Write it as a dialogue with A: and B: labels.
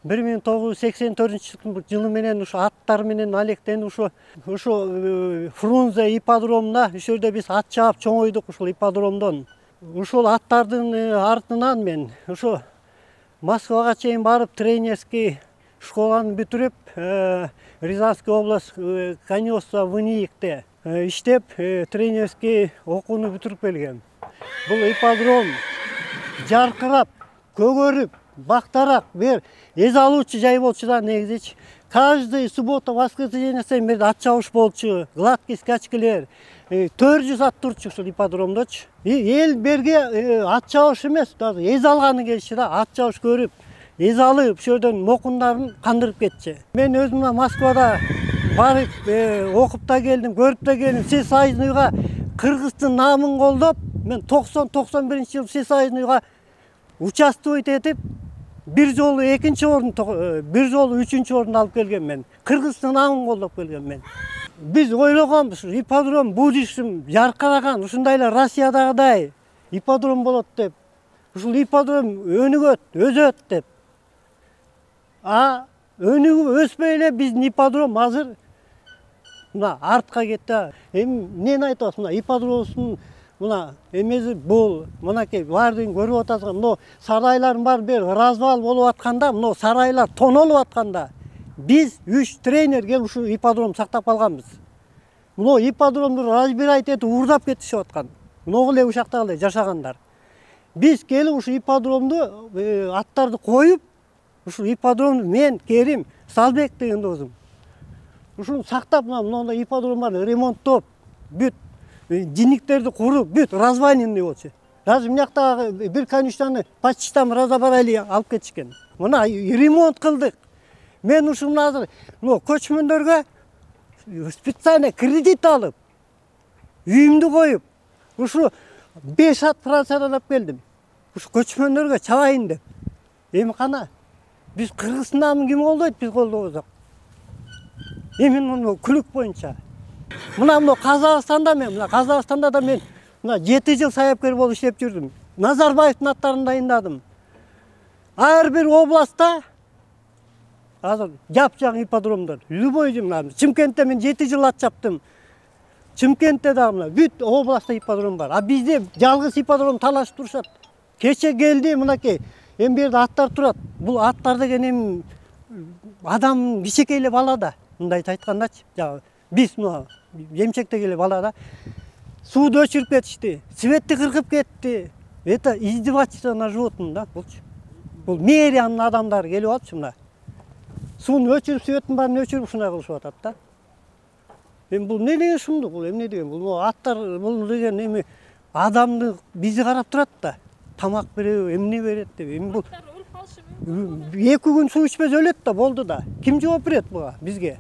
A: 1984 менен ушу аттар менен алектенип ушу Фрунзе ипподромуна ошол жерде биз ат чаап чоңойдук ушул ипподромдон. Ушул аттардын артынан мен ушу Москвага чейин барып тренерский школаны бүтүрүп, Рязанский область конёвство ВНИИКте иштеп, тренерский окууну бүтүрүп келгем. Бул ипподром жаркырап, көгөрүп, бактарак бер эз алуучу жай болчу да негизичи. Каждый суббота, воскресенье сайын бер ат чабыш болчу, гладкий скачкалер. 400 ат турчу ушул ипподромдочу. Эл берге ат чабыш эмес, эз алганы келиши да, ат чабыш көрүп, эз алып, ошол жерден мокундарын кандырып кетчү. Мен өзүм Москвада барып, окуп да келдим, көрүп да келдим. Всесоюзнойго Кыргыздын намын колдоп, мен 90-91-жылы Всесоюзнойго участвовать этип, бир жолу экинчи орун, бир жолу үчүнчү орунду алып келген мен. Кыргыздын намын колдоп келген мен. Биз ойлогонбуз, ипподром будущем жаркыраган, ушундай эле Россиядагыдай ипподром болот деп. Ушул ипподром өнүгөт, өсөт деп. Өнүгүп өспөй эле биздин ипподром азыр мына артка кетти. Эми эмнени айтып атасыз? Мына ипподромдун мына эмеси бул, мынакей баардыгын көрүп атасыздар. Мына сарайлардын баары бир развал болуп атканда, мына сарайлар тонолуп атканда, биз 3 тренер келип ушул ипподромду сактап калганбыз. Мына ипподромду разбирать этип уурдап кетишип аткан. Мына эле ушакта эле жашагандар. Биз келип ушул ипподромду аттарды коюп, ушул ипподромду мен Керим Салбек деген досум. Ушуну сактап, мына ипподромду ремонттоп, бүт жинниктерди куруп, бүт развалинный болчу. Даже мынакта бир конюшняны почти там разобрали, алып кетишкен. Мына ремонт кылдык. Мен ушуну азыр көчмөндөргө специально кредит алып, үйүмдү коюп, ушу 5 ат Франциядан алып келдим. Ушу көчмөндөргө чабайын деп. Эми кана биз Кыргыздын намын ким колдойт, биз колдобозок. Эми муну күлүк боюнча. Мына Казакстанда да мен 7 жыл саяпкер болуп иштеп жүрдүм. Назарбаевдин аттарын дайындадым. Ар бир областта азыр жапжаң ипподромдор. Любой жер. Чымкентте мен 7 жыл ат чаптым. Чымкентте да бүт областта ипподром бар. А бизде жалгыз ипподром талашып турушат. Кече келди мынакей. Эми бу жерде аттар турат. Бул аттар деген эми адам кичекей эле бала да. Мындайча айткандачы. Биз эмчектеги эле бала да. Сууду өчүрүп кетишти. Светти кыркып кетти. Это издевательство на животном да, болчу. Бул мэриянын адамдары келип алыпчы мына. Сууну өчүрүп, светтин баарын өчүрүп ушундай кылышып атат да. Эми бул эмне деген шумдук, бул эмне деген? Бул аттар бул деген эми адамды бизи карап турат да. Тамак береби, эмне берет деп. Эми бул 2 күн суу ичпес өлөт да, болду да. Ким жооп берет буга бизге?